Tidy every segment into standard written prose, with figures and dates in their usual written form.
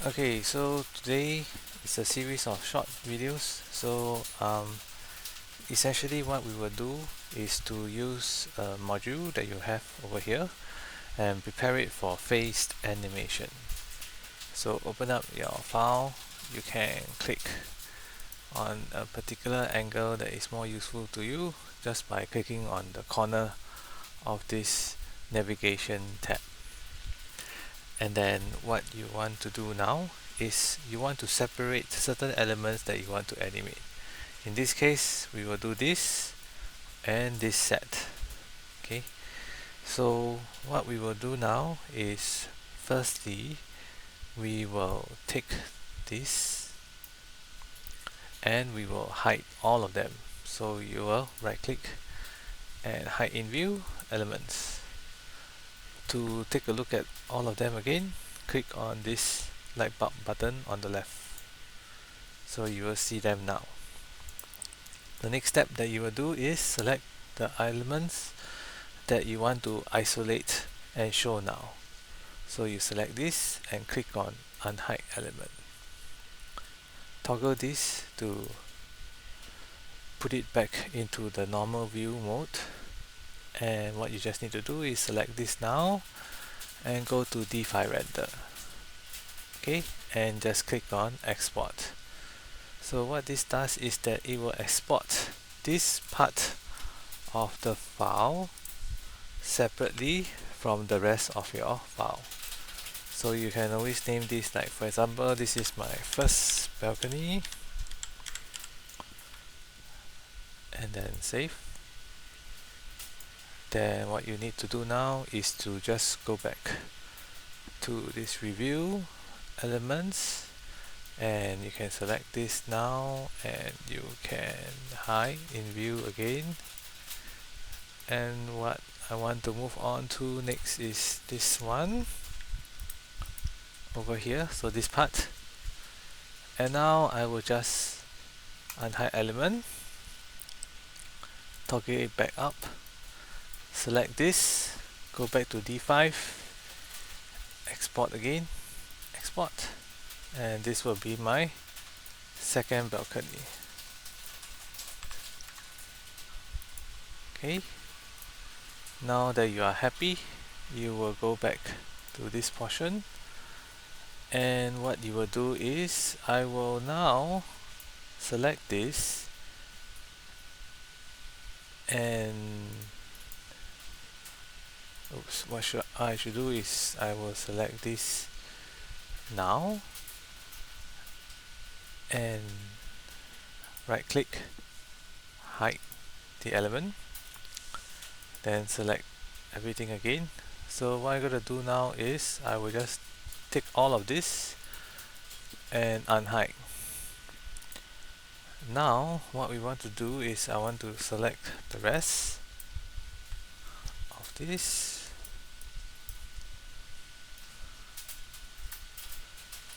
Okay, so today is a series of short videos. So essentially what we will do is to use a module that you have over here and prepare it for phased animation. So open up your file, you can click on a particular angle that is more useful to you just by clicking on the corner of this navigation tab. And then what you want to do now is you want to separate certain elements that you want to animate. In this case, we will do this and this set. Okay, so what we will do now is firstly we will take this and we will hide all of them. So you will right click and hide in view elements. To take a look at all of them again, click on this light bulb button on the left. So you will see them now. The next step that you will do is select the elements that you want to isolate and show now. So you select this and click on unhide element. Toggle this to put it back into the normal view mode, and what you just need to do is select this now and go to D5 render. Okay, and just click on export. So what this does is that it will export this part of the file separately from the rest of your file. So you can always name this, like for example, this is my first balcony, and then save. Then what you need to do now is to just go back to this review elements, and you can select this now and you can hide in view again. And what I want to move on to next is this one over here, so this part. And now I will just unhide element, toggle it back up, select this, go back to D5, export again, export, and this will be my second balcony. Okay, now that you are happy, you will go back to this portion, and what you will do is I will now select this, and what I should do is I will select this now and right click, hide the element, then select everything again. So what I'm going to do now is I will just take all of this and unhide. Now what we want to do is I want to select the rest of this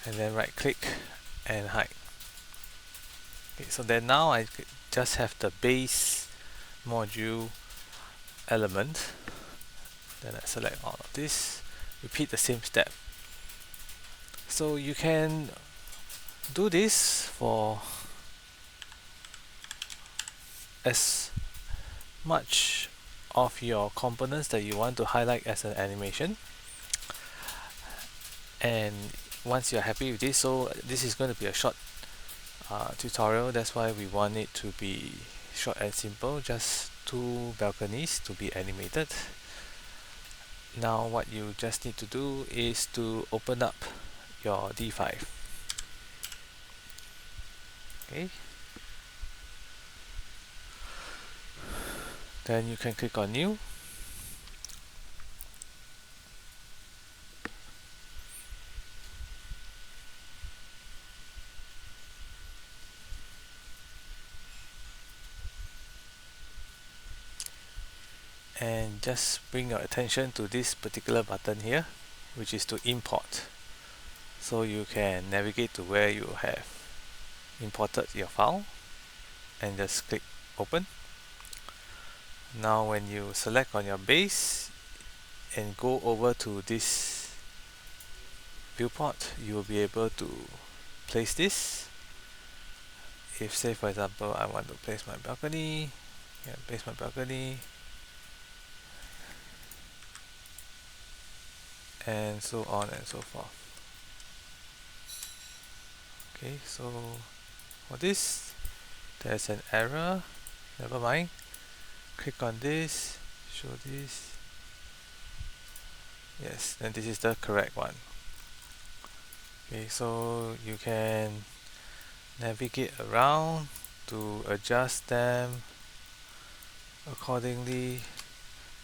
and then right click and hide. Okay, so then now I just have the base module element, then I select all of this, repeat the same step. So you can do this for as much of your components that you want to highlight as an animation. And once you're happy with this, so this is going to be a short tutorial, that's why we want it to be short and simple, just 2 balconies to be animated. Now what you just need to do is to open up your D5. Okay, then you can click on new, and just bring your attention to this particular button here, which is to import. So you can navigate to where you have imported your file and just click open. Now when you select on your base and go over to this viewport, you will be able to place this. If say for example I want to place my balcony, place my balcony, and so on and so forth. Okay, so for this there's an error, never mind. Click on this, show this. Yes, then this is the correct one. Okay, so you can navigate around to adjust them accordingly.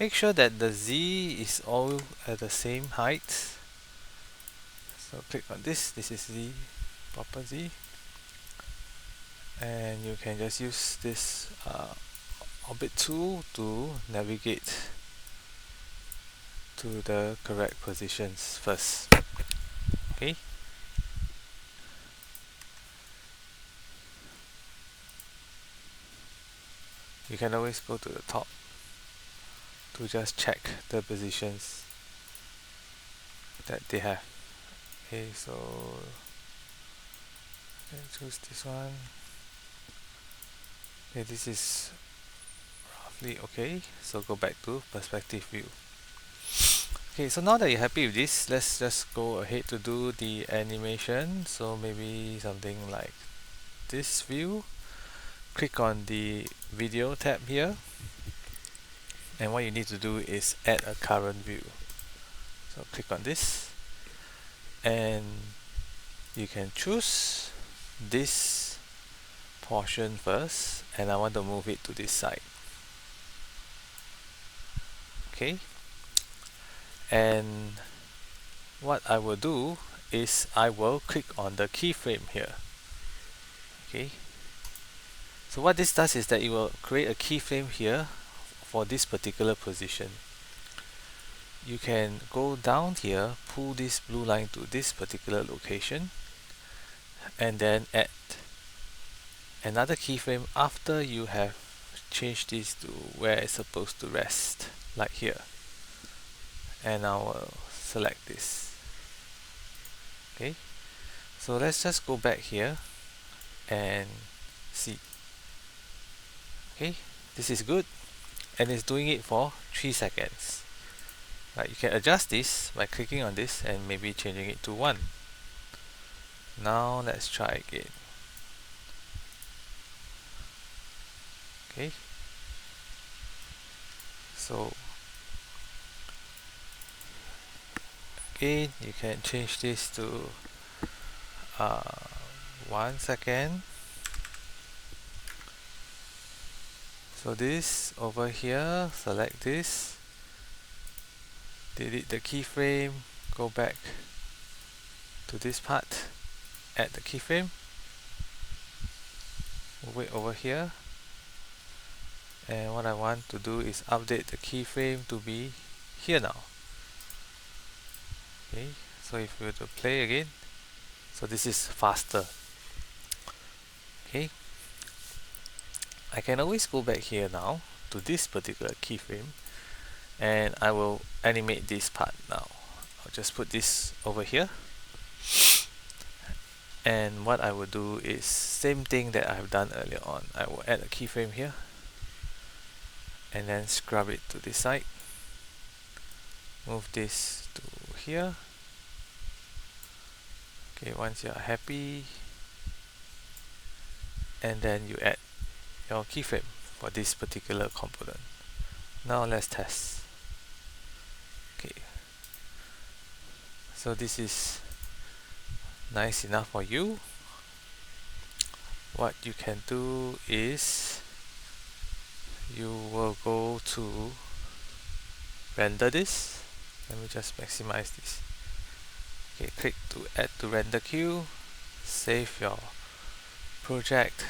Make sure that the Z is all at the same height. So click on this is Z, proper Z, and you can just use this orbit tool to navigate to the correct positions first. Okay. You can always go to the top to just check the positions that they have. Okay, so let's choose this one. Okay, this is roughly okay, so go back to perspective view. Okay, so now that you're happy with this, let's just go ahead to do the animation. So maybe something like this view. Click on the video tab here, and what you need to do is add a current view. So click on this, and you can choose this portion first, and I want to move it to this side. Okay, and what I will do is I will click on the keyframe here. Okay, so what this does is that it will create a keyframe here for this particular position. You can go down here, pull this blue line to this particular location, and then add another keyframe after you have changed this to where it's supposed to rest, like here. And I will select this. Okay, so let's just go back here and see. Okay, this is good, and it's doing it for 3 seconds. Right, you can adjust this by clicking on this and maybe changing it to 1. Now let's try again. Okay, so again you can change this to 1 second. So this over here, select this, delete the keyframe, go back to this part, add the keyframe, move it over here, and what I want to do is update the keyframe to be here now. Okay, so if we were to play again, so this is faster. Okay, I can always go back here now to this particular keyframe, and I will animate this part now. I'll just put this over here, and what I will do is same thing that I've done earlier on. I will add a keyframe here and then scrub it to this side, move this to here. Okay, once you are happy, and then you add your keyframe for this particular component. Now let's test. Okay, so this is nice enough for you. What you can do is you will go to render this. Let me just maximize this. Okay, click to add to render queue, save your project.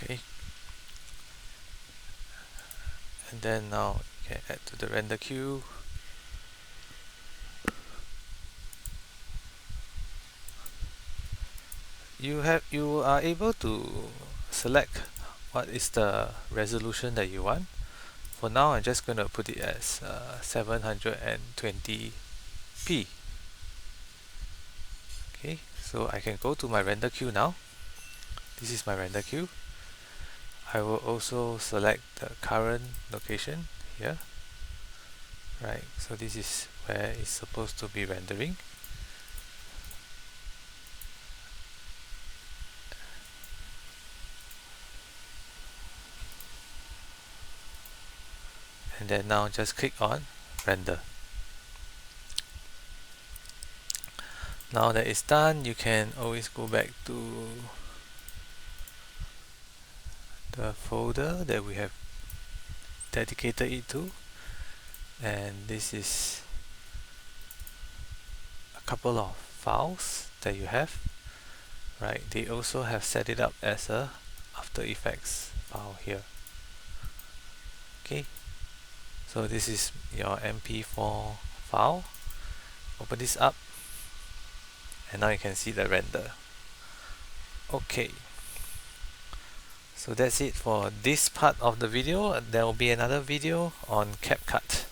Okay, and then now you can add to the render queue. you are able to select what is the resolution that you want. For now, I'm just going to put it as 720p. Okay, so I can go to my render queue now. This is my render queue. I will also select the current location here. Right, so this is where it's supposed to be rendering. And then now just click on render. Now that it's done, you can always go back to the folder that we have dedicated it to, and this is a couple of files that you have. Right, they also have set it up as a After Effects file here. Okay, so this is your MP4 file. Open this up, and now you can see the render. Okay, so that's it for this part of the video. There will be another video on CapCut.